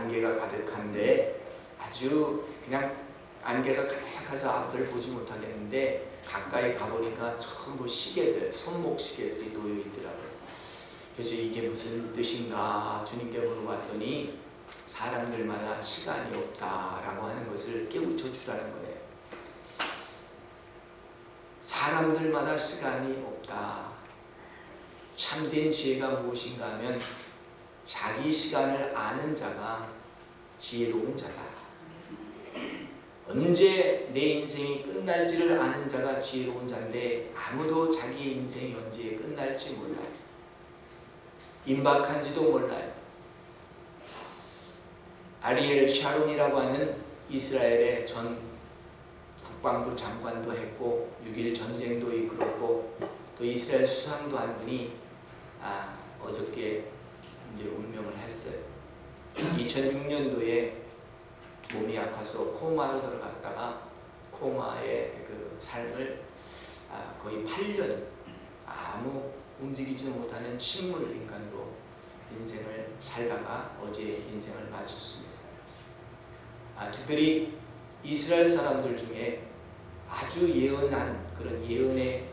안개가 가득한데 아주 그냥 안개가 가득해서 앞을 보지 못하겠는데 가까이 가보니까 전부 시계들, 손목 시계들이 놓여 있더라고요. 그래서 이게 무슨 뜻인가 주님께 물어봤더니 사람들마다 시간이 없다라고 하는 것을 깨우쳐 주라는 거예요. 사람들마다 시간이 없다. 참된 지혜가 무엇인가 하면 자기 시간을 아는 자가 지혜로운 자다. 언제 내 인생이 끝날지를 아는 자가 지혜로운 자인데 아무도 자기의 인생이 언제 끝날지 몰라요. 임박한지도 몰라요. 아리엘 샤론이라고 하는 이스라엘의 전 국방부 장관도 했고 6.1 전쟁도 이끌었고 또 이스라엘 수상도 한 분이 어저께 이제 운명을 했어요. 2006년도에 몸이 아파서 코마로 들어갔다가 코마의 그 삶을 거의 8년 아무 움직이지도 못하는 식물 인간으로 인생을 살다가 어제 인생을 마쳤습니다. 특별히 이스라엘 사람들 중에 아주 예언한 그런 예언의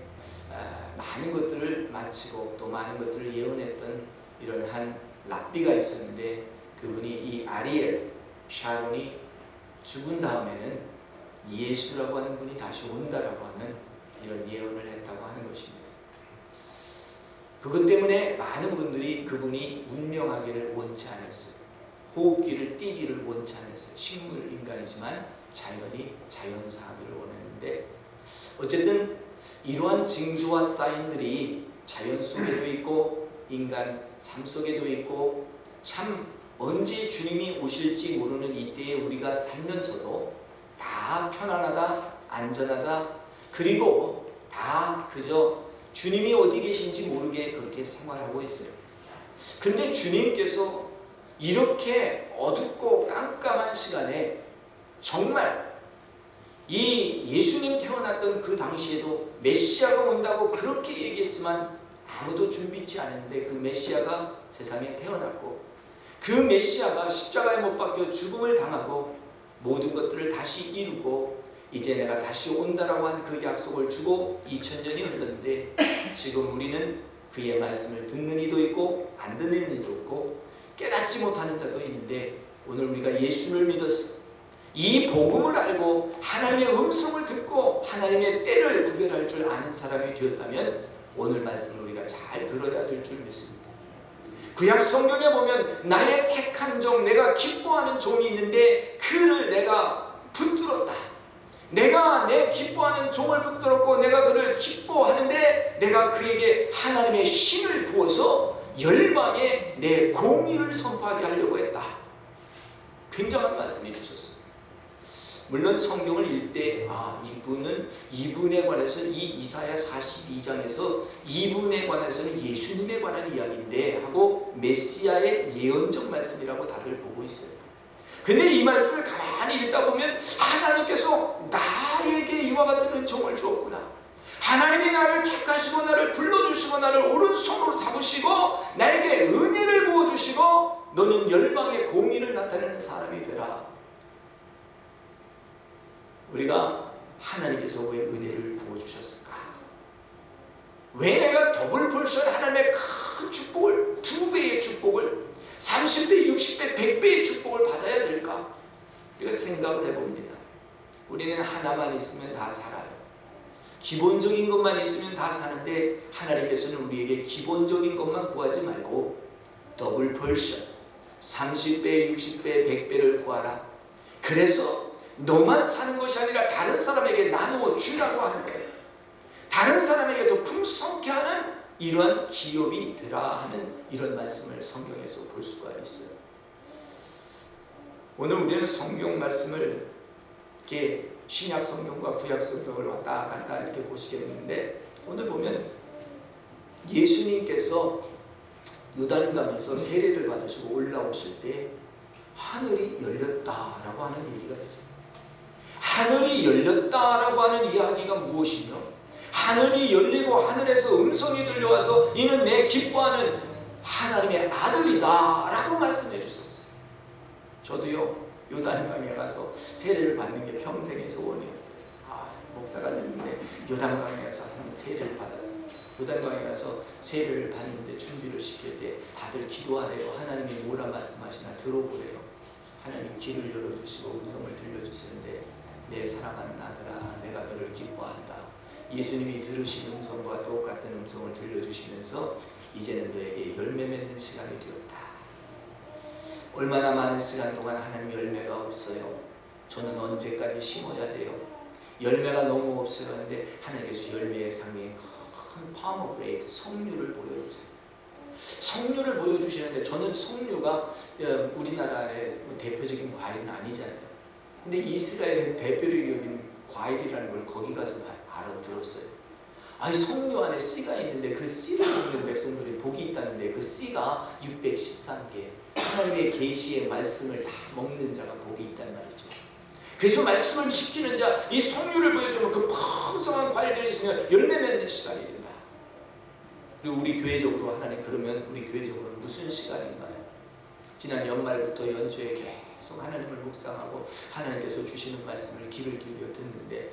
많은 것들을 마치고 또 많은 것들을 예언했던 이런 한 랍비가 있었는데 그분이 이 아리엘 샤론이 죽은 다음에는 예수라고 하는 분이 다시 온다라고 하는 이런 예언을 했다고 하는 것입니다. 그것 때문에 많은 분들이 그분이 운명하기를 원치 않았어요. 호흡기를 띄기를 원치 않았어요. 식물 인간이지만 자연이 자연사하기를 원했는데 어쨌든 이러한 징조와 사인들이 자연 속에도 있고 인간 삶 속에도 있고 참 언제 주님이 오실지 모르는 이때에 우리가 살면서도 다 편안하다, 안전하다, 그리고 다 그저 주님이 어디 계신지 모르게 그렇게 생활하고 있어요. 그런데 주님께서 이렇게 어둡고 깜깜한 시간에 정말 이 예수님 태어났던 그 당시에도 메시아가 온다고 그렇게 얘기했지만 아무도 준비치 않았는데 그 메시아가 세상에 태어났고 그 메시아가 십자가에 못 박혀 죽음을 당하고 모든 것들을 다시 이루고 이제 내가 다시 온다라고 한 그 약속을 주고 2000년이 흘렀는데 지금 우리는 그의 말씀을 듣는 이도 있고 안 듣는 이도 있고 깨닫지 못하는 자도 있는데 오늘 우리가 예수를 믿었어. 이 복음을 알고 하나님의 음성을 듣고 하나님의 때를 구별할 줄 아는 사람이 되었다면 오늘 말씀을 우리가 잘 들어야 될 줄 믿습니다. 구약 성경에 보면 나의 택한 종, 내가 기뻐하는 종이 있는데 그를 내가 붙들었다. 내가 내 기뻐하는 종을 붙들었고 내가 그를 기뻐하는데 내가 그에게 하나님의 신을 부어서 열방에 내 공의를 선포하게 하려고 했다. 굉장한 말씀이 주셨어요. 물론 성경을 읽을 때 이분에 관해서는 이 이사야 42장에서 이분에 관해서는 예수님에 관한 이야기인데 하고 메시아의 예언적 말씀이라고 다들 보고 있어요. 근데 이 말씀을 가만히 읽다 보면 하나님께서 나에게 이와 같은 은총을 주었구나. 하나님이 나를 택하시고 나를 불러주시고 나를 오른손으로 잡으시고 나에게 은혜를 부어주시고 너는 열방의 공의를 나타내는 사람이 되라. 우리가 하나님께서 왜 은혜를 부어주셨을까? 왜 내가 더블 portion 하나님의 큰 축복을 2배의 축복을 30배, 60배, 100배의 축복을 받아야 될까? 우리가 생각을 해봅니다. 우리는 하나만 있으면 다 살아요. 기본적인 것만 있으면 다 사는데 하나님께서는 우리에게 기본적인 것만 구하지 말고 더블 portion 30배, 60배, 100배를 구하라. 그래서 너만 사는 것이 아니라 다른 사람에게 나누어 주라고 하는 거예요. 다른 사람에게 더 풍성케 하는 이러한 기업이 되라 하는 이런 말씀을 성경에서 볼 수가 있어요. 오늘 우리는 성경 말씀을 이렇게 신약 성경과 구약 성경을 왔다 갔다 이렇게 보시겠는데 오늘 보면 예수님께서 요단강에서 세례를 받으시고 올라오실 때 하늘이 열렸다라고 하는 얘기가 있어요. 하늘이 열렸다라고 하는 이야기가 무엇이며 하늘이 열리고 하늘에서 음성이 들려와서 이는 내 기뻐하는 하나님의 아들이다 라고 말씀해 주셨어요. 저도요 요단강에 가서 세례를 받는 게 평생의 소원이었어요. 목사가 됐는데 요단강에 가서 한번 세례를 받았어요. 요단강에 가서 세례를 받는데 준비를 시킬 때 다들 기도하래요. 하나님이 뭐라 말씀하시나 들어보래요. 하나님 길을 열어주시고 음성을 들려주시는데 내 사랑하는 아들아 내가 너를 기뻐한다. 예수님이 들으신 음성과 똑같은 음성을 들려주시면서 이제는 너에게 열매 맺는 시간이 되었다. 얼마나 많은 시간 동안 하나님 열매가 없어요. 저는 언제까지 심어야 돼요? 열매가 너무 없어요. 하는데 하나님께서 열매의 상에 큰 파머그레이트 석류를 보여주세요. 석류를 보여주시는데 저는 석류가 우리나라의 대표적인 과일은 아니잖아요. 근데 이스라엘의 대표적인 과일이라는 걸 거기 가서 알아들었어요. 아니 석류 안에 씨가 있는데 그 씨를 먹는 백성들이 복이 있다는데 그 씨가 613개 하나님의 계시의 말씀을 다 먹는 자가 복이 있단 말이죠. 그래서 말씀을 지키는 자, 이 석류를 보여주면 그 풍성한 과일들이 있으면 열매 맺는 시간이 된다. 그리고 우리 교회적으로 하나님 그러면 우리 교회적으로 무슨 시간인가요? 지난 연말부터 연초에 계속 하나님을 묵상하고 하나님께서 주시는 말씀을 귀를 기울여 듣는데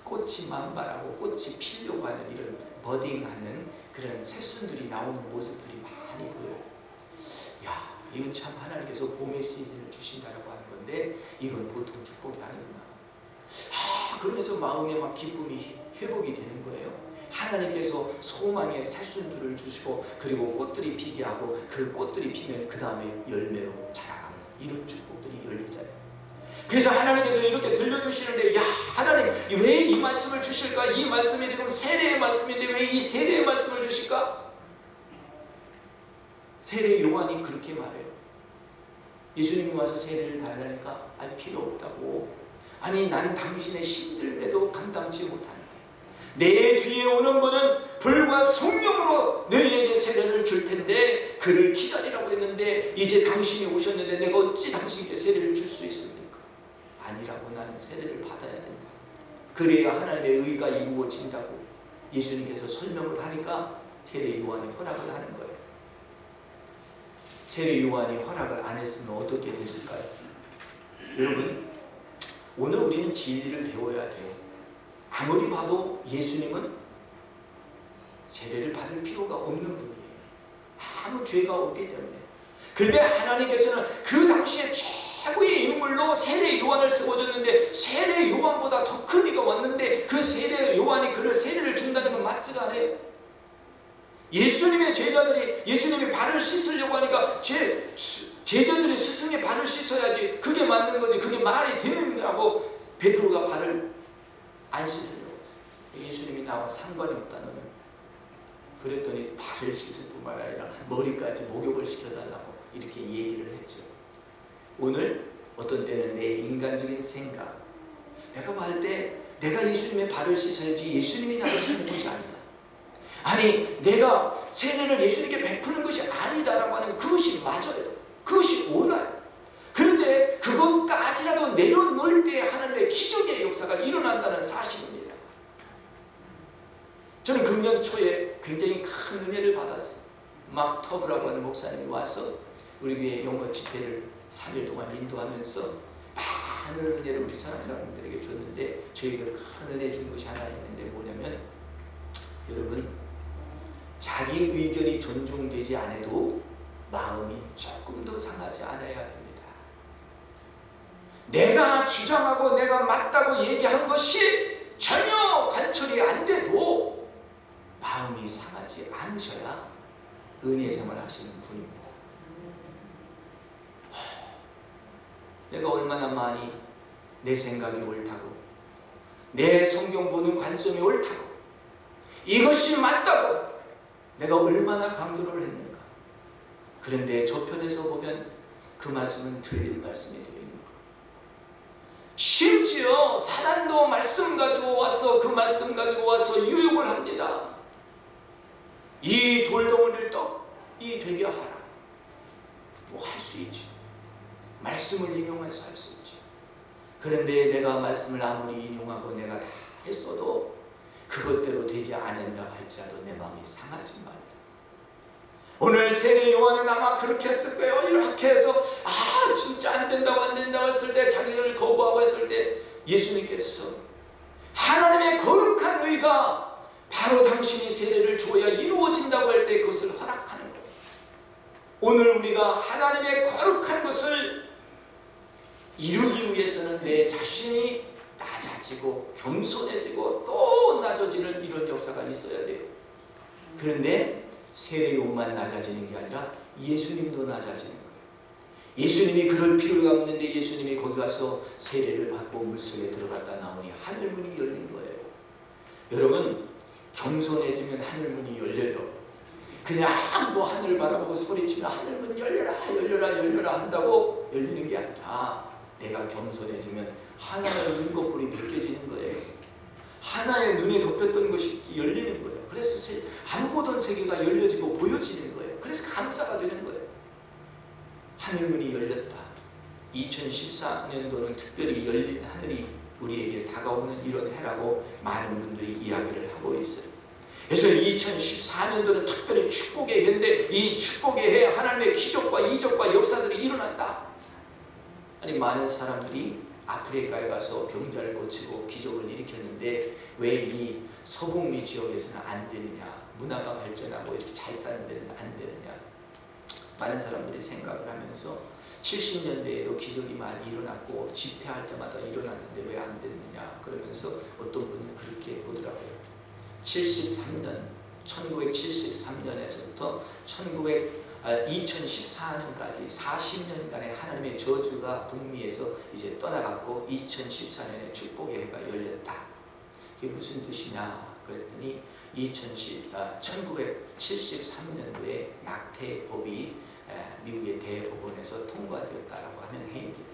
꽃이 만발하고 꽃이 피려고 하는 이런 버딩하는 그런 새순들이 나오는 모습들이 많이 보여요. 야, 이건 참 하나님께서 봄의 시즌을 주신다라고 하는 건데 이건 보통 축복이 아니구나. 그러면서 마음에 막 기쁨이 회복이 되는 거예요. 하나님께서 소망의 새순들을 주시고 그리고 꽃들이 피게 하고 그 꽃들이 피면 그 다음에 열매로 자라가는 이런 축복들이 열리잖아요. 그래서 하나님께서 이렇게 들려주시는데 야 하나님 왜 이 말씀을 주실까? 이 말씀이 지금 세례의 말씀인데 왜 이 세례의 말씀을 주실까? 세례 요한이 그렇게 말해요. 예수님이 와서 세례를 달라니까 아니 필요 없다고. 아니 나는 당신의 힘들매도 감당치 못하는데 내 뒤에 오는 분은 불과 성령으로 너희에게 세례를 줄 텐데 그를 기다리라고 했는데 이제 당신이 오셨는데 내가 어찌 당신께 세례를 줄 수 있습니까? 아니라고 나는 세례를 받아야 된다. 그래야 하나님의 의가 이루어진다고 예수님께서 설명을 하니까 세례 요한이 허락을 하는 거예요. 세례 요한이 허락을 안 했으면 어떻게 됐을까요? 여러분 오늘 우리는 진리를 배워야 돼요. 아무리 봐도 예수님은 세례를 받을 필요가 없는 분이에요. 아무 죄가 없기 때문에. 그런데 하나님께서는 그 당시에 최고의 인물로 세례 요한을 세워줬는데 세례 요한보다 더 큰 이가 왔는데 그 세례 요한이 그를 세례를 준다는 건 맞지가 않아요. 예수님의 제자들이 예수님이 발을 씻으려고 하니까 제자들이 스승의 발을 씻어야지 그게 맞는 거지 그게 말이 되는 거라고 베드로가 발을 안 씻으려고 했어요. 예수님이 나와 상관이 없다는 그랬더니 발을 씻을 뿐만 아니라 머리까지 목욕을 시켜달라고 이렇게 얘기를 했죠. 오늘 어떤 때는 내 인간적인 생각 내가 볼 때 내가 예수님의 발을 씻어야지 예수님이 나를 씻는 것이 아니다. 아니 내가 세례를 예수님께 베푸는 것이 아니다라고 하는 그것이 맞아요. 그것이 옳아요. 그런데 그것까지라도 내려놓을 때 하나님의 기적의 역사가 일어난다는 사실입니다. 저는 금년 초에 굉장히 큰 은혜를 받았어요. 막 터브라고 하는 목사님이 와서 우리 교회 영어 집회를 3일 동안 인도하면서 많은 은혜를 우리 사랑사람들에게 줬는데 저희들 큰 은혜 준 것이 하나 있는데 뭐냐면 여러분 자기 의견이 존중되지 않아도 마음이 조금 더 상하지 않아야 됩니다. 내가 주장하고 내가 맞다고 얘기한 것이 전혀 관철이 안 돼도 마음이 상하지 않으셔야 은혜 생활 하시는 분입니다. 내가 얼마나 많이 내 생각이 옳다고 내 성경 보는 관점이 옳다고 이것이 맞다고 내가 얼마나 강조를 했는가. 그런데 저편에서 보면 그 말씀은 틀린 말씀이 되어 있는 것. 심지어 사단도 말씀 가지고 와서 그 말씀 가지고 와서 유혹을 합니다. 이 돌덩어리를 떡이 되게 하라. 뭐 할 수 있죠. 말씀을 인용해서 할 수 있죠. 그런데 내가 말씀을 아무리 인용하고 내가 다 했어도 그것대로 되지 않는다 할지라도 내 마음이 상하지 말라. 오늘 세례 요한은 아마 그렇게 했을 거예요. 이렇게 해서 안 된다고 했을 때, 자기를 거부하고 했을 때 예수님께서 하나님의 거룩한 의가 바로 당신이 세례를 주어야 이루어진다고 할 때 그것을 허락하는 거예요. 오늘 우리가 하나님의 거룩한 것을 이루기 위해서는 내 자신이 낮아지고 겸손해지고 또 낮아지는 이런 역사가 있어야 돼요. 그런데 세례요한만 낮아지는 게 아니라 예수님도 낮아지는 거예요. 예수님이 그럴 필요가 없는데 예수님이 거기 가서 세례를 받고 물속에 들어갔다 나오니 하늘문이 열린 거예요. 여러분, 겸손해지면 하늘문이 열려요. 그냥 뭐 하늘을 바라보고 소리치면 하늘문 열려라 열려라 열려라 한다고 열리는 게 아니라 내가 겸손해지면 하나의 눈꺼풀이 벗겨지는 거예요. 하나의 눈에 덮였던 것이 열리는 거예요. 그래서 안 보던 세계가 열려지고 보여지는 거예요. 그래서 감사가 되는 거예요. 하늘문이 열렸다. 2014년도는 특별히 열린 하늘이 우리에게 다가오는 이런 해라고 많은 분들이 이야기를 하고 있어요. 그래서 2014년도는 특별히 축복의 해인데 이 축복의 해에 하나님의 기적과 이적과 역사들이 일어난다. 아니, 많은 사람들이 아프리카에 가서 병자를 고치고 기적을 일으켰는데 왜 이 서북미 지역에서는 안 되느냐, 문화가 발전하고 이렇게 잘 사는 데는 안 되느냐, 많은 사람들이 생각을 하면서 70년대에도 기적이 많이 일어났고 집회할 때마다 일어났는데 왜 안 됐느냐 그러면서 어떤 분은 그렇게 보더라고요. 1973년에서부터 2014년까지 40년간의 하나님의 저주가 북미에서 이제 떠나갔고 2014년에 축복의 해가 열렸다. 이게 무슨 뜻이냐 그랬더니 1973년도에 낙태법이 미국의 대법원에서 통과되었다라고 하는 해입니다.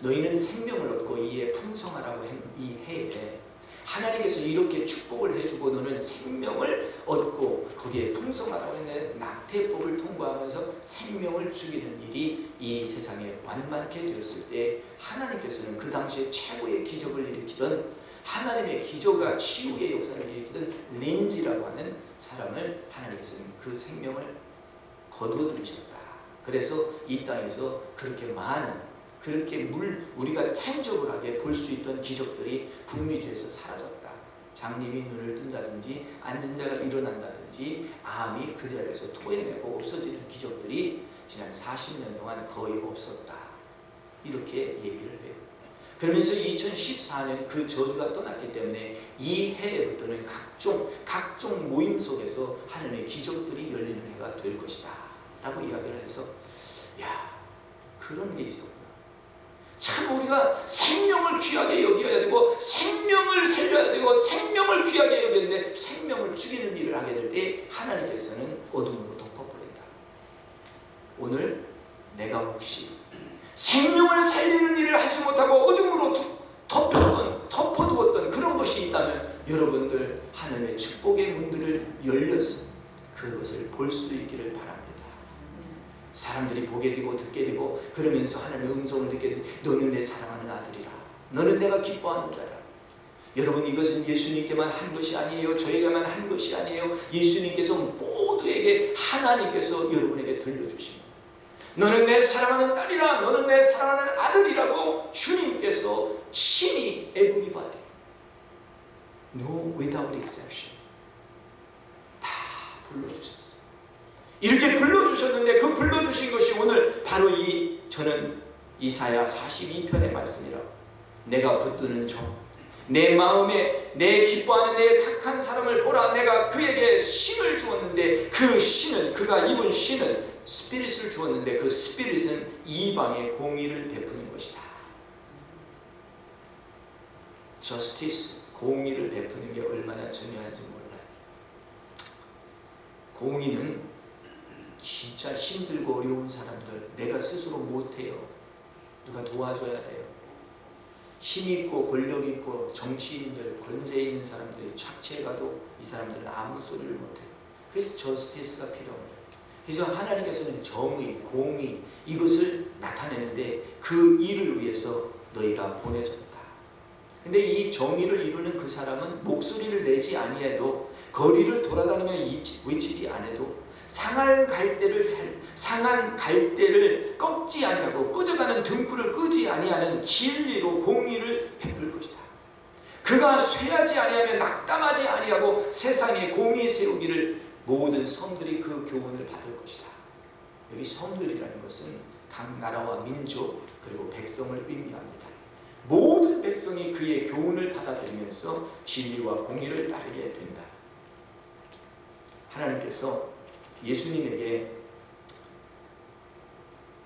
너희는 생명을 얻고 이에 풍성하라고 한 이 해에 하나님께서 이렇게 축복을 해주고 너는 생명을 얻고 거기에 풍성하라고 했는데 낙태법을 통과하면서 생명을 죽이는 일이 이 세상에 완만케 되었을 때 하나님께서는 그 당시에 최고의 기적을 일으키던 하나님의 기적과 치유의 역사를 일으키던 린지라고 하는 사람을 하나님께서는 그 생명을 거두어들이셨다. 그래서 이 땅에서 그렇게 많은 그렇게 우리가 tangi블하게 볼 수 있던 기적들이 북미주에서 사라졌다. 장님이 눈을 뜬다든지 앉은 자가 일어난다든지 암이 그 자리에서 토해내고 없어지는 기적들이 지난 40년 동안 거의 없었다. 이렇게 얘기를 해요. 그러면서 2014년 그 저주가 떠났기 때문에 이 해부터는 각종 모임 속에서 하나님의 기적들이 열리는 해가 될 것이다 라고 이야기를 해서 야, 그런 게 있었구나. 참 우리가 생명을 귀하게 여겨야 되고 생명을 살려야 되고 생명을 귀하게 여기는데 생명을 죽이는 일을 하게 될 때 하나님께서는 어둠으로 덮어버린다. 오늘 내가 혹시 생명을 살리는 일을 하지 못하고 어둠으로 덮어두었던 그런 것이 있다면 여러분들 하나님의 축복의 문들을 열려서 그것을 볼 수 있기를 바랍니다. 사람들이 보게 되고 듣게 되고 그러면서 하나님의 음성을 듣게 되고 너는 내 사랑하는 아들이라, 너는 내가 기뻐하는 자라. 여러분, 이것은 예수님께만 한 것이 아니에요. 저에게만 한 것이 아니에요. 예수님께서 모두에게 하나님께서 여러분에게 들려주신 너는 내 사랑하는 딸이라, 너는 내 사랑하는 아들이라고 주님께서 친히 everybody, no without exception 다 불러주셨어요. 이렇게 불러주셨는데 그 불러주신 것이 오늘 바로 저는 이사야 42편의 말씀이라고. 내가 붙드는 종, 내 마음에 내 기뻐하는 내 택한 사람을 보라. 내가 그에게 신을 주었는데 그 신은, 그가 입은 신은 스피릿을 주었는데 그 스피릿은 이방에 공의를 베푸는 것이다. 저스티스, 공의를 베푸는 게 얼마나 중요한지 몰라요. 공의는 진짜 힘들고 어려운 사람들, 내가 스스로 못해요. 누가 도와줘야 돼요. 힘있고 권력 있고 정치인들, 권세 있는 사람들이 착취해가도 이 사람들은 아무 소리를 못해요. 그래서 저스티스가 필요합니다. 그래서 하나님께서는 정의, 공의 이것을 나타내는데 그 일을 위해서 너희가 보내졌다. 근데 이 정의를 이루는 그 사람은 목소리를 내지 아니해도 거리를 돌아다니며 외치지 않아도 상한 갈대를 꺾지 아니하고 꺼져가는 등불을 끄지 아니하는 진리로 공의를 베풀 것이다. 그가 쇠하지 아니하며 낙담하지 아니하고 세상에 공의 세우기를 모든 성들이 그 교훈을 받을 것이다. 여기 성들이라는 것은 각 나라와 민족 그리고 백성을 의미합니다. 모든 백성이 그의 교훈을 받아들이면서 진리와 공의를 따르게 된다. 하나님께서 예수님에게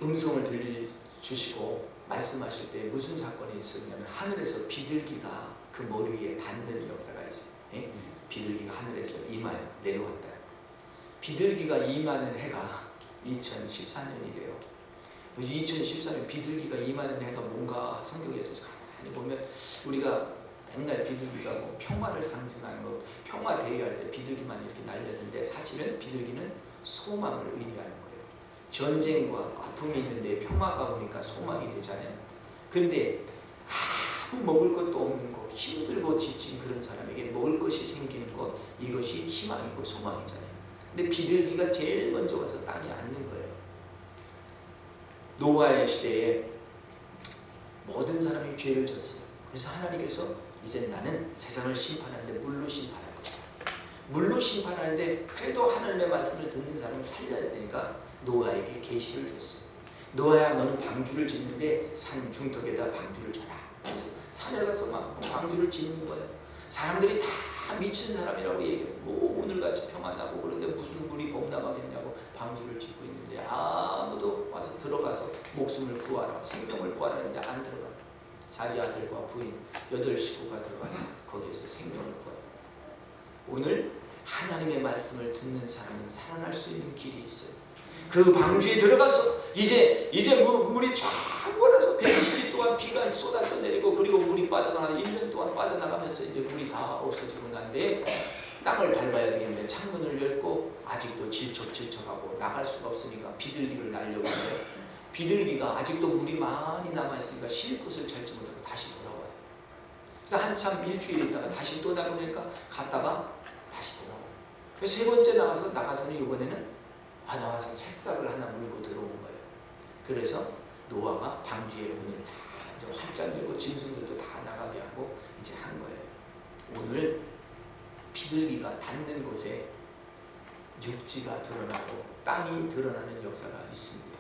음성을 들려주시고 말씀하실 때 무슨 사건이 있었냐면 하늘에서 비둘기가 그 머리 위에 닿는 역사가 있어요. 예? 비둘기가 하늘에서 임하여 내려왔다. 비둘기가 임하는 해가 2014년이 돼요. 2014년 비둘기가 임하는 해가 뭔가 성경에서 가만히 보면 우리가 맨날 비둘기가 뭐 평화를 상징하는 거, 평화 대회할 때 비둘기만 이렇게 날렸는데 사실은 비둘기는 소망을 의미하는 거예요. 전쟁과 아픔이 있는데 평화가 오니까 소망이 되잖아요. 그런데 아무 먹을 것도 없는 것, 힘들고 지친 그런 사람에게 먹을 것이 생기는 것, 이것이 희망이고 소망이잖아요. 근데 비둘기가 제일 먼저 와서 땅에 앉는 거예요. 노아의 시대에 모든 사람이 죄를 졌어요. 그래서 하나님께서 이제 나는 세상을 심판하는데 물로 심판할 것이다. 물로 심판하는데 그래도 하나님의 말씀을 듣는 사람을 살려야 되니까 노아에게 계시를 줬어요. 노아야, 너는 방주를 짓는데 산 중턱에다 방주를 쳐라. 그래서 산에 가서 막 방주를 짓는 거예요. 사람들이 다 미친 사람이라고 얘기해요. 뭐 오늘같이 평안하고 그런데 무슨 물이 범람하겠냐고 방주를 짓고 있는데 아무도 와서 들어가서 목숨을 구하라, 생명을 구하라 했는데 안 들어가. 자기 아들과 부인 8식구가 들어가서 거기에서 생명을 구해요. 오늘 하나님의 말씀을 듣는 사람은 살아날 수 있는 길이 있어요. 그 방주에 들어가서 이제 물이 쫙 몰아서 120일 동안 비가 쏟아져 내리고 그리고 물이 빠져나가 1년 동안 빠져나가면서 이제 물이 다 없어지고 난데 땅을 밟아야 되겠는데 창문을 열고 아직도 질척질척하고 나갈 수가 없으니까 비둘기를 날려고 해요. 비둘기가 아직도 물이 많이 남아있으니까 쉴 곳을 찾지 못하고 다시 돌아와요. 그러니까 한참 일주일 있다가 다시 또 나오니까 갔다가 다시 돌아와요. 그래서 세 번째 나가서는 이번에는 나와서 새싹을 하나 물고 들어온 거예요. 그래서 노아가 방주의 문을 다 이제 활짝 열고 짐승들도 다 나가게 하고 이제 한 거예요. 오늘 비둘기가 닿는 곳에 육지가 드러나고 땅이 드러나는 역사가 있습니다.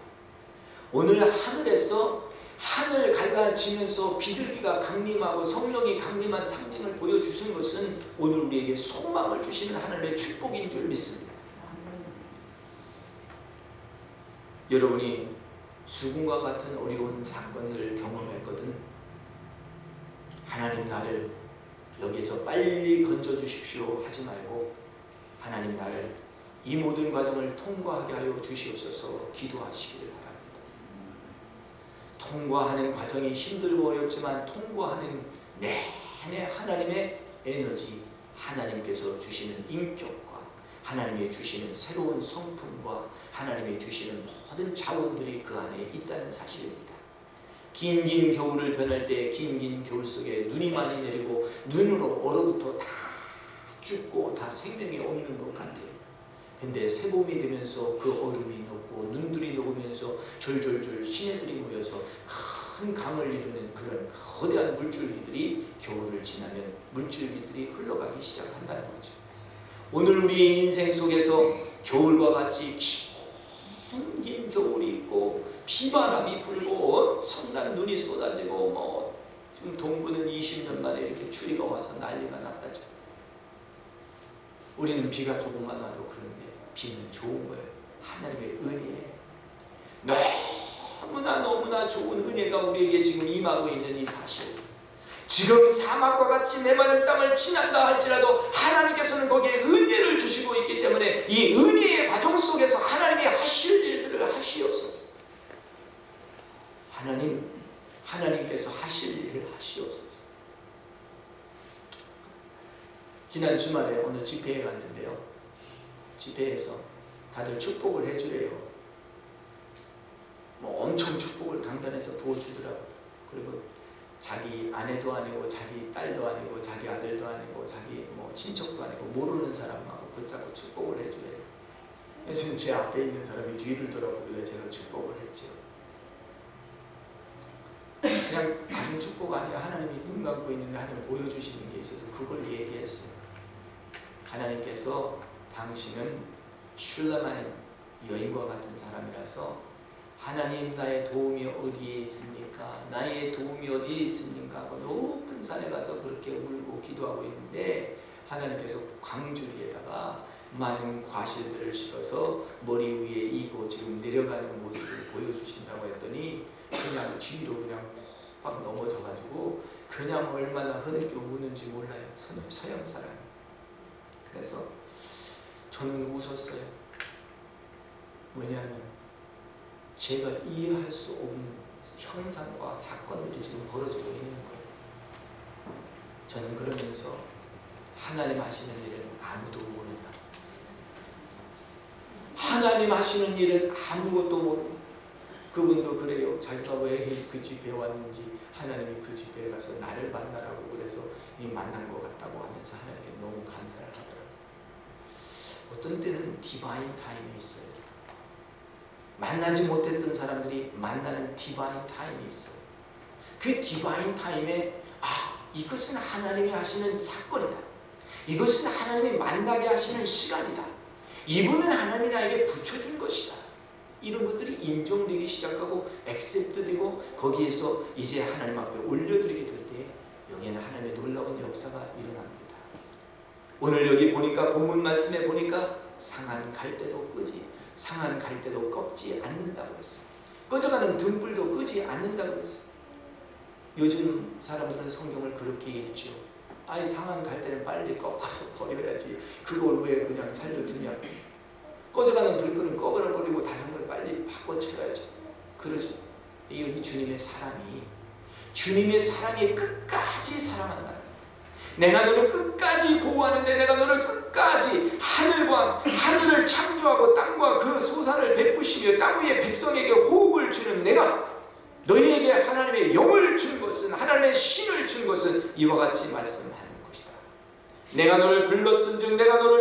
오늘 하늘에서 하늘 갈라지면서 비둘기가 강림하고 성령이 강림한 상징을 보여주신 것은 오늘 우리에게 소망을 주시는 하나님의 축복인 줄 믿습니다. 여러분이 죽음과 같은 어려운 사건을 경험했거든 하나님 나를 여기서 빨리 건져주십시오 하지 말고 하나님 나를 이 모든 과정을 통과하게 하여 주시옵소서 기도하시기를 바랍니다. 통과하는 과정이 힘들고 어렵지만 통과하는 내내 하나님의 에너지, 하나님께서 주시는 인격과 하나님이 주시는 새로운 성품과 하나님이 주시는 모든 자원들이 그 안에 있다는 사실입니다. 긴 겨울을 변할 때 긴 겨울 속에 눈이 많이 내리고 눈으로 얼어붙어 다 죽고 다 생명이 없는 것 같아요. 근데 새봄이 되면서 그 얼음이 녹고 눈들이 녹으면서 졸졸졸 시내들이 모여서 큰 강을 이루는 그런 거대한 물줄기들이 겨울을 지나면 물줄기들이 흘러가기 시작한다는 거죠. 오늘 우리의 인생 속에서 겨울과 같이 긴 겨울이 있고 비바람이 불고 엄청난 눈이 쏟아지고 지금 동부는 20년 만에 이렇게 추위가 와서 난리가 났다죠. 우리는 비가 조금만 와도 그런데 비는 좋은 거예요. 하나님의 은혜예요. 너무나 좋은 은혜가 우리에게 지금 임하고 있는 이 사실. 지금 사막과 같이 메마른 땅을 지난다 할지라도 하나님께서는 거기에 은혜를 주시고 있기 때문에 이 은혜의 과정 속에서 하나님이 하실 일들을 하시옵소서. 하나님께서 하실 일을 하시옵소서. 지난 주말에 오늘 집회에 갔는데요. 집회에서 다들 축복을 해주래요. 엄청 축복을 강단에서 부어주더라고요. 그리고 자기 아내도 아니고 자기 딸도 아니고 자기 아들도 아니고 자기 친척도 아니고 모르는 사람하고 붙잡고 축복을 해주래요. 그래서 제 앞에 있는 사람이 뒤를 돌아보길래 제가 축복을 했죠. 그냥 다른 축복 아니야. 하나님이 눈 감고 있는데 하나님 보여주시는 게 있어서 그걸 얘기했어요. 하나님께서 당신은 슐라만의 여인과 같은 사람이라서 하나님 나의 도움이 어디에 있습니까? 나의 도움이 어디에 있습니까? 하고 높은 산에 가서 그렇게 울고 기도하고 있는데 하나님께서 광주 위에다가 많은 과실들을 실어서 머리 위에 이고 지금 내려가는 모습을 보여주신다고 했더니 그냥 뒤로 그냥 팍 넘어져가지고 그냥 얼마나 흐느껴 우는지 몰라요. 서양 사람. 그래서 저는 웃었어요. 왜냐하면 제가 이해할 수 없는 현상과 사건들이 지금 벌어지고 있는 거예요. 저는 그러면서 하나님 하시는 일은 아무도 모른다. 하나님 하시는 일은 아무것도 모른다. 그분도 그래요. 자기가 왜 그 집에 왔는지 하나님이 그 집에 가서 나를 만나라고 그래서 이 만난 것 같다고 하면서 하나님께 너무 감사를 하더라고요. 어떤 때는 디바인 타임이 있어요. 만나지 못했던 사람들이 만나는 디바인 타임이 있어요. 그 디바인 타임에 이것은 하나님이 하시는 사건이다. 이것은 하나님이 만나게 하시는 시간이다. 이분은 하나님이 나에게 붙여준 것이다. 이런 것들이 인정되기 시작하고 액셉트되고 거기에서 이제 하나님 앞에 올려드리게 될 때 여기에는 하나님의 놀라운 역사가 일어납니다. 오늘 여기 보니까 본문 말씀에 보니까 상한 갈대도 상한 갈대도 꺾지 않는다고 했어요. 꺼져가는 등불도 끄지 않는다고 했어요. 요즘 사람들은 성경을 그렇게 읽죠. 상한 갈대는 빨리 꺾어서 버려야지. 그걸 왜 그냥 살려두냐. 꺼져가는 불끈은 꺼버려버리고 다른 걸 빨리 바꿔쳐야지. 그러지. 여기 주님의 사랑이 끝까지 사랑한다. 내가 너를 끝까지 보호하는데 내가 너를 끝까지 하늘을 창조하고 땅과 그 소산을 베푸시며 땅 위의 백성에게 호흡을 주는 내가 너희에게 하나님의 영을 준 것은 하나님의 신을 준 것은 이와 같이 말씀하는 것이다. 내가 너를 불렀은즉 내가 너를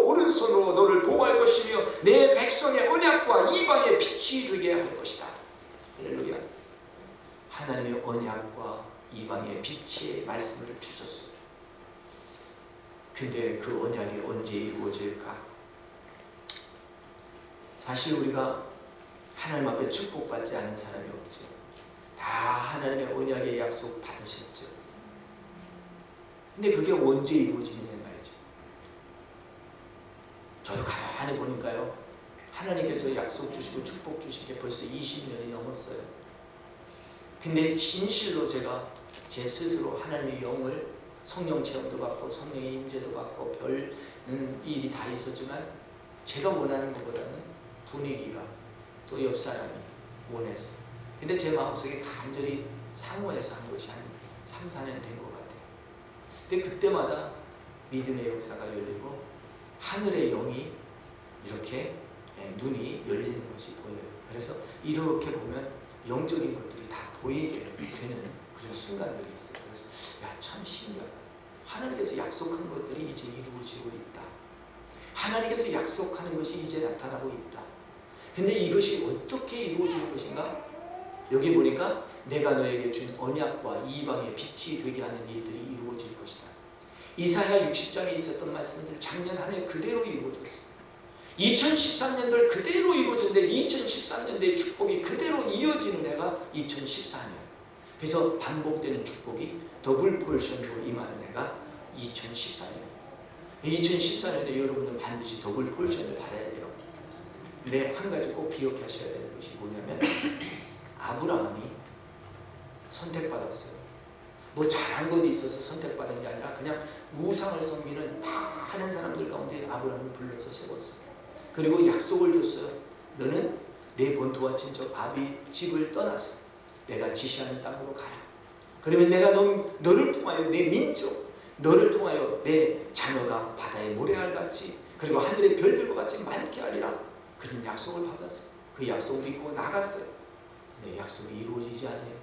오른손으로 너를 보호할 것이며 내 백성의 언약과 이방의 빛이 되게 할 것이다. 할렐루야. 하나님의 언약과 이방의 빛의 말씀을 주셨어요. 근데 그 언약이 언제 이루어질까? 사실 우리가 하나님 앞에 축복받지 않은 사람이 없죠. 다 하나님의 언약의 약속 받으셨죠. 근데 그게 언제 이루어지느냐 말이죠. 저도 가만히 보니까요, 하나님께서 약속 주시고 축복 주신 게 벌써 20년이 넘었어요. 근데 진실로 제가 제 스스로 하나님의 영을 성령 체험도 받고 성령의 임재도 받고 별 일이 다 있었지만 제가 원하는 것보다는 분위기가 또 옆 사람이 원해서, 근데 제 마음속에 간절히 사모해서 한 것이 한 3, 4년 된 것 같아요. 근데 그때마다 믿음의 역사가 열리고 하늘의 영이 이렇게 눈이 열리는 것이 보여요. 그래서 이렇게 보면 영적인 것들이 다 보이게 되는 그런 순간들이 있어요. 그래서 참 신기하다. 하나님께서 약속한 것들이 이제 이루어지고 있다. 하나님께서 약속하는 것이 이제 나타나고 있다. 근데 이것이 어떻게 이루어지는 것인가? 여기 보니까 내가 너에게 준 언약과 이방의 빛이 되게 하는 일들이 이루어질 것이다. 이사야 60장에 있었던 말씀들 작년 한 해 그대로 이루어졌어요. 2013년들 그대로 이루어졌는데 2013년대의 축복이 그대로 이어지는 해가 2014년. 그래서 반복되는 축복이 더블 포션으로 임하는 해가 2014년. 2014년에 여러분은 반드시 더블 포션을 받아야 돼요. 근데 한 가지 꼭 기억하셔야 되는 것이 뭐냐면 아브라함이 선택받았어요. 뭐 잘한 것이 있어서 선택받은 게 아니라 그냥 우상을 섬기는 많은 사람들 가운데 아브라함을 불러서 세웠어요. 그리고 약속을 줬어요. 너는 내 본토와 친척 아비 집을 떠나서 내가 지시하는 땅으로 가라. 그러면 내가 너를 통하여 내 민족, 너를 통하여 내 자녀가 바다의 모래알같이 그리고 하늘의 별들과 같이 많게 하리라. 그런 약속을 받았어요. 그 약속 믿고 나갔어요. 근데 약속이 이루어지지 않아요.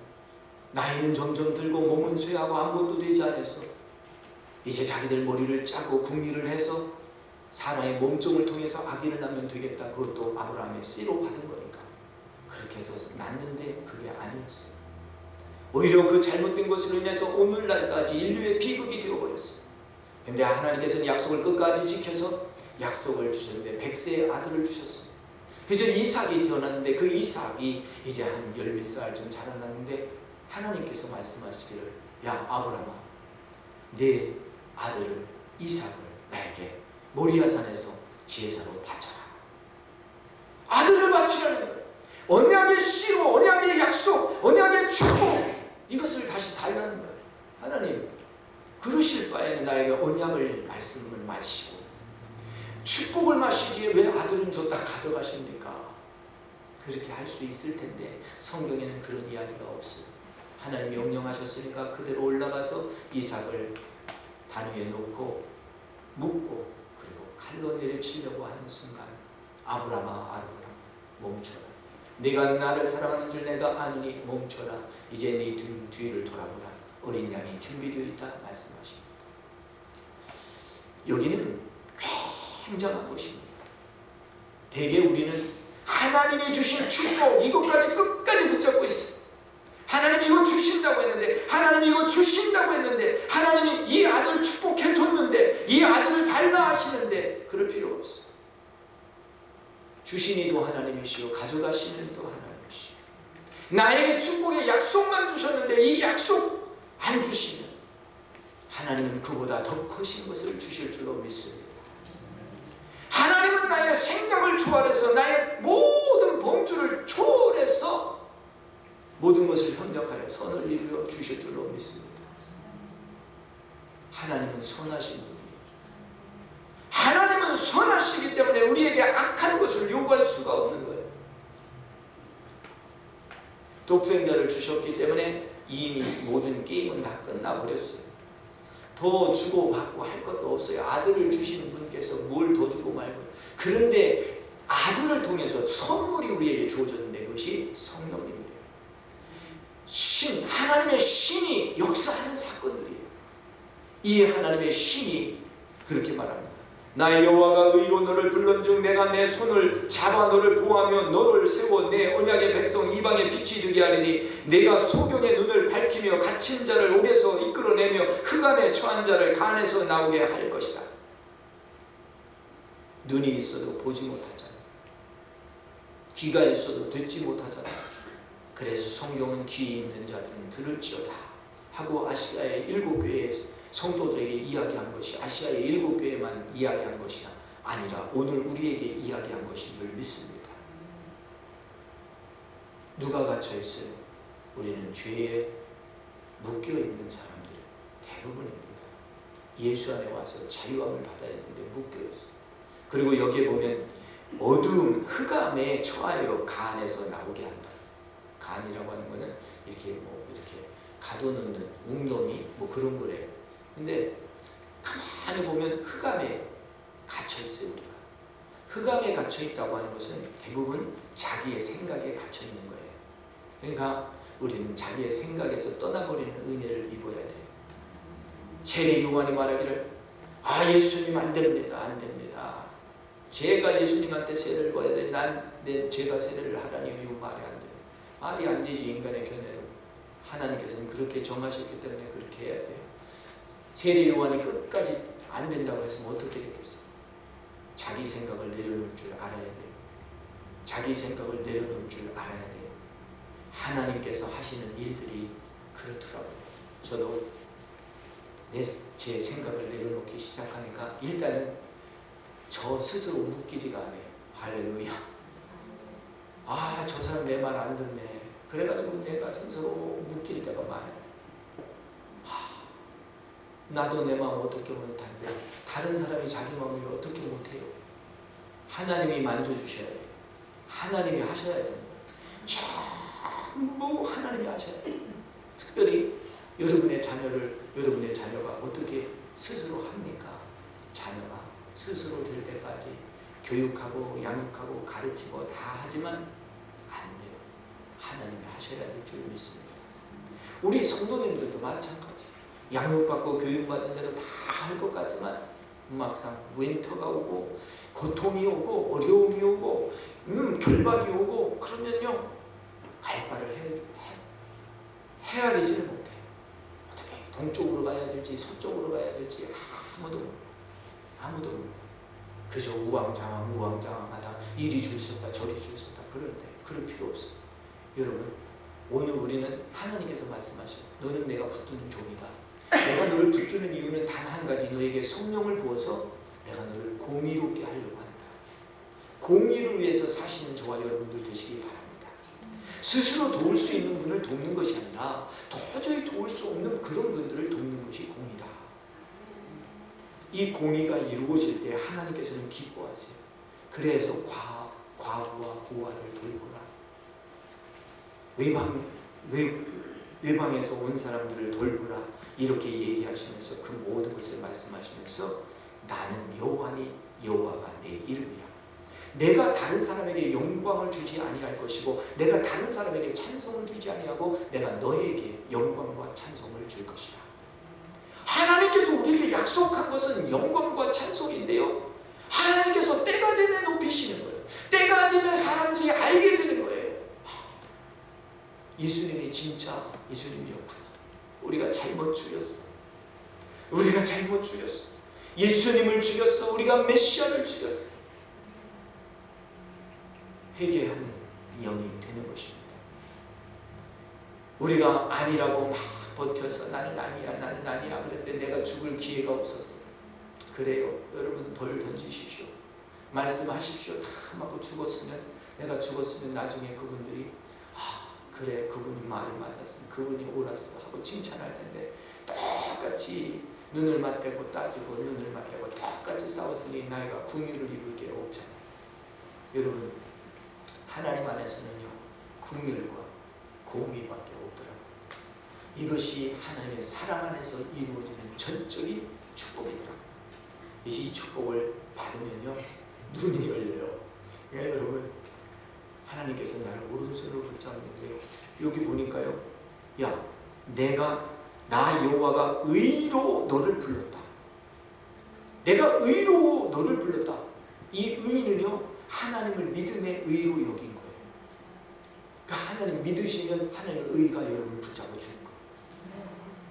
나이는 점점 들고 몸은 쇠하고 아무것도 되지 않았어. 이제 자기들 머리를 짜고 궁리를 해서 사라의 몸종을 통해서 아기를 낳으면 되겠다. 그것도 아브라함의 씨로 받은 거니까. 그렇게 해서 낳는데 그게 아니었어요. 오히려 그 잘못된 것으로 인해서 오늘날까지 인류의 비극이 되어버렸어요. 그런데 하나님께서는 약속을 끝까지 지켜서 약속을 주셨는데 100세의 아들을 주셨어요. 그래서 이삭이 태어났는데 그 이삭이 이제 한 10몇 살쯤 자라났는데 하나님께서 말씀하시기를 야 아브라함아 내 아들을 이삭을 나에게 모리아산에서 제사로 바쳐라. 아들을 바치라는 거예요. 언약의 씨로 언약의 약속 언약의 축복 이것을 다시 달라는 거예요. 하나님 그러실 바에는 나에게 언약을 말씀을 마시고 축복을 마시지 왜 아들은 줬다 가져가십니까? 그렇게 할 수 있을 텐데 성경에는 그런 이야기가 없어요. 하나님 명령하셨으니까 그대로 올라가서 이삭을 단 위에 놓고 묶고 그리고 칼로 내려치려고 하는 순간 아브라함아 아브라함 멈춰라. 네가 나를 사랑하는 줄 내가 아느니 멈춰라. 이제 네 뒤를 돌아보라. 어린 양이 준비되어 있다 말씀하십니다. 여기는 굉장한 것입니다. 대개 우리는 하나님이 주신 축복 이것까지 끝까지 붙잡고 있어요. 하나님이 이거 주신다고 했는데 하나님이 이거 주신다고 했는데 하나님이 이 아들 축복해 줬는데 이 아들을 달라 하시는데 그럴 필요가 없어요. 주신 이도 하나님이시오 가져가시는 이도 하나님이시오. 나에게 축복의 약속만 주셨는데 이 약속 안 주시면 하나님은 그보다 더 크신 것을 주실 줄로 믿습니다. 하나님은 나의 생각을 초월해서 나의 모든 범주를 초월해서 모든 것을 협력하여 선을 이루어 주실 줄로 믿습니다. 하나님은 선하신 분이에요. 하나님은 선하시기 때문에 우리에게 악한 것을 요구할 수가 없는 거예요. 독생자를 주셨기 때문에 이미 모든 게임은 다 끝나버렸어요. 더 주고받고 할 것도 없어요. 아들을 주시는 분께서 뭘 더 주고 말고. 그런데 아들을 통해서 선물이 우리에게 주어졌는데 그것이 성령님이에요. 하나님의 신이 역사하는 사건들이에요. 이 하나님의 신이 그렇게 말합니다. 나의 여호와가 의로 너를 불렀즉 내가 내 손을 잡아 너를 보호하며 너를 세워 내 언약의 백성 이방의 빛이 되게 하리니 내가 소경의 눈을 밝히며 갇힌 자를 옥에서 이끌어내며 흑암에 처한 자를 간에서 나오게 할 것이다. 눈이 있어도 보지 못하잖아. 귀가 있어도 듣지 못하잖아. 그래서 성경은 귀 있는 자들은 들을지어다 하고 아시아의 7교회에 성도들에게 이야기한 것이 아시아의 7교회만 이야기한 것이 아니라 오늘 우리에게 이야기한 것인 줄 믿습니다. 누가 갇혀있어요? 우리는 죄에 묶여있는 사람들 대부분입니다. 예수 안에 와서 자유함을 받아야 되는데 묶여있어요. 그리고 여기에 보면 어두운 흑암에 처하여 간에서 나오게 한다. 간이라고 하는 것은 이렇게 가둬놓는 웅덩이 그런 거래요. 근데 가만히 보면 흑암에 갇혀있어요. 우리가 흑암에 갇혀있다고 하는 것은 대부분 자기의 생각에 갇혀있는 거예요. 그러니까 우리는 자기의 생각에서 떠나버리는 은혜를 입어야 돼요. 세례 요한이 말하기를 예수님 안 됩니다. 안 됩니다. 제가 예수님한테 세례를 받아야 돼. 난 제가 세례를 하라니 이거 말이 안 돼요. 말이 안 되지. 인간의 견해로. 하나님께서는 그렇게 정하셨기 때문에 그렇게 해야 돼요. 세례 요한이 끝까지 안 된다고 했으면 어떻게 되겠어요? 자기 생각을 내려놓을 줄 알아야 돼요. 자기 생각을 내려놓을 줄 알아야 돼요. 하나님께서 하시는 일들이 그렇더라고요. 저도 제 생각을 내려놓기 시작하니까 일단은 저 스스로 묶이지가 않아요. 할렐루야. 저 사람 내 말 안 듣네. 그래가지고 내가 스스로 묶일 때가 많아요. 나도 내 마음 어떻게 못한데 다른 사람이 자기 마음을 어떻게 못해요? 하나님이 만져주셔야 돼요. 하나님이 하셔야 돼요. 전부 하나님이 하셔야 돼요. 특별히 여러분의 자녀가 어떻게 스스로 합니까? 자녀가 스스로 될 때까지 교육하고 양육하고 가르치고 다 하지만 안 돼요. 하나님이 하셔야 될 줄 믿습니다. 우리 성도님들도 마찬가지. 양육받고 교육받은 대로 다 할 것 같지만 막상 윈터가 오고 고통이 오고 어려움이 오고 결박이 오고 그러면요 갈 바를 헤아리지를 못해요. 어떻게 동쪽으로 가야 될지 서쪽으로 가야 될지 아무도 그저 우왕좌왕하다 이리 줄 섰다 저리 줄 섰다. 그런데 그럴 필요 없어요. 여러분 오늘 우리는 하나님께서 말씀하셔요. 너는 내가 붙드는 종이다. 내가 너를 붙드는 이유는 단 한 가지, 너에게 성령을 부어서 내가 너를 공의롭게 하려고 한다. 공의를 위해서 사시는 저와 여러분들 되시기 바랍니다. 스스로 도울 수 있는 분을 돕는 것이 아니라 도저히 도울 수 없는 그런 분들을 돕는 것이 공의다. 이 공의가 이루어질 때 하나님께서는 기뻐하세요. 그래서 과부와 고아를 돌보라. 외방에서 온 사람들을 돌보라. 이렇게 얘기하시면서 그 모든 것을 말씀하시면서 나는 여호와가 내 이름이라. 내가 다른 사람에게 영광을 주지 아니할 것이고 내가 다른 사람에게 찬송을 주지 아니하고 내가 너에게 영광과 찬송을 줄 것이라. 하나님께서 우리에게 약속한 것은 영광과 찬송인데요, 하나님께서 때가 되면 높이시는 거예요. 때가 되면 사람들이 알게 되는 거예요. 예수님이 진짜 예수님이었구나. 우리가 잘못 죽였어. 예수님을 죽였어. 우리가 메시아를 죽였어. 회개하는 영이 되는 것입니다. 우리가 아니라고 막 버텨서 나는 아니야 그랬는데 내가 죽을 기회가 없었어. 그래요. 여러분 덜 던지십시오. 말씀하십시오. 다 맞고 내가 죽었으면 나중에 그분들이 그래 그분이 말이 맞았어, 그분이 옳았어 하고 칭찬할 텐데 똑같이 눈을 맞대고 따지고 눈을 맞대고 똑같이 싸웠으니 나이가 긍휼을 이룰 게 없잖아요. 여러분 하나님 안에서는요 긍휼과 공의밖에 없더라고요. 이것이 하나님의 사랑 안에서 이루어지는 전적인 축복이더라고요. 이 축복을 받으면요 눈이 열려요. 그러니까 여러분 하나님께서 나를 오른손으로 붙잡는데요, 여기 보니까요, 나 여호와가 의로 너를 불렀다. 내가 의로 너를 불렀다. 이 의는요 하나님을 믿음의 의로 여긴 거예요. 그러니까 하나님 믿으시면 하나님의 의가 여러분을 붙잡아 주는 거예요.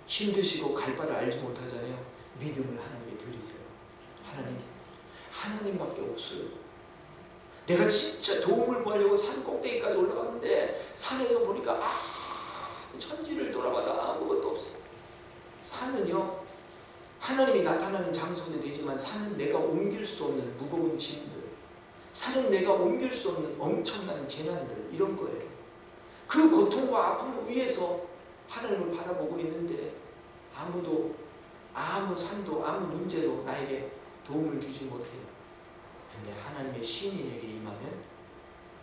힘드시고 갈 바를 알지 못하잖아요. 믿음을 하나님께 드리세요. 하나님밖에 없어요. 내가 진짜 도움을 구하려고 산 꼭대기까지 올라갔는데 산에서 보니까 천지를 돌아봐도 아무것도 없어요. 산은요 하나님이 나타나는 장소는 되지만 산은 내가 옮길 수 없는 무거운 짐들, 산은 내가 옮길 수 없는 엄청난 재난들, 이런 거예요. 그 고통과 아픔 위에서 하나님을 바라보고 있는데 아무도 아무 산도 아무 문제도 나에게 도움을 주지 못해요. 근데 하나님의 신이 내게 임하면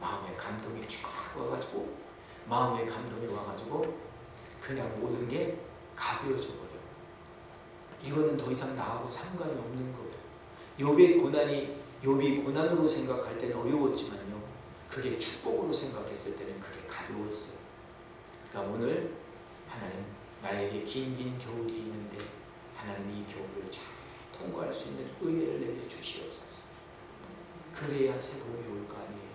마음의 감동이 쫙 와가지고 그냥 모든 게 가벼워져 버려. 이거는 더 이상 나하고 상관이 없는 거예요. 욥이 고난으로 생각할 때는 어려웠지만요, 그게 축복으로 생각했을 때는 그게 가벼웠어요. 그러니까 오늘 하나님 나에게 긴 겨울이 있는데 하나님 이 겨울을 잘 통과할 수 있는 은혜를 내게 주시옵소서. 그래야 새봄이 올 거 아니에요.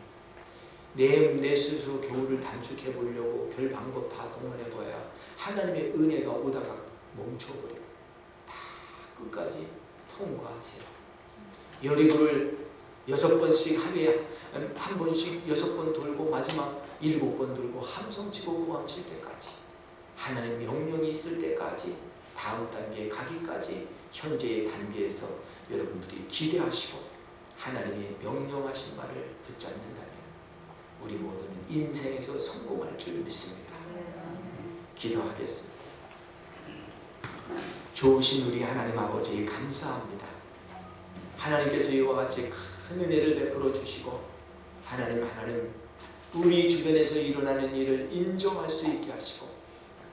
내 스스로 겨울을 단축해 보려고 별 방법 다 동원해 봐야 하나님의 은혜가 오다가 멈춰버려요. 다 끝까지 통과하세요. 여리고를 6번씩 하루에 한 번씩 6번 돌고 마지막 7번 돌고 함성치고 고함칠 때까지, 하나님 명령이 있을 때까지, 다음 단계에 가기까지 현재의 단계에서 여러분들이 기대하시고 하나님의 명령하신 말을 붙잡는다면 우리 모두는 인생에서 성공할 줄 믿습니다. 기도하겠습니다. 좋으신 우리 하나님 아버지 감사합니다. 하나님께서 이와 같이 큰 은혜를 베풀어 주시고 하나님 우리 주변에서 일어나는 일을 인정할 수 있게 하시고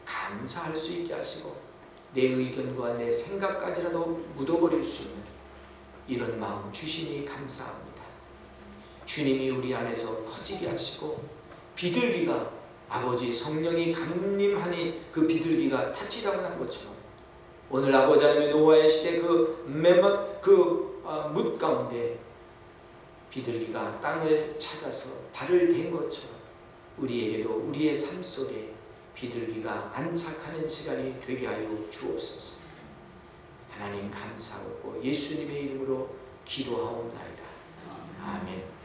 감사할 수 있게 하시고 내 의견과 내 생각까지라도 묻어버릴 수 있는 이런 마음 주시니 감사합니다. 주님이 우리 안에서 커지게 하시고 비둘기가 아버지 성령이 감림하니 그 비둘기가 타치다운한 것처럼 오늘 아버지 하나님의 노아의 시대 뭇 가운데 비둘기가 땅을 찾아서 발을 댄 것처럼 우리에게도 우리의 삶 속에 비둘기가 안착하는 시간이 되게 하여 주옵소서. 하나님 감사하고 예수님의 이름으로 기도하옵나이다. 아멘.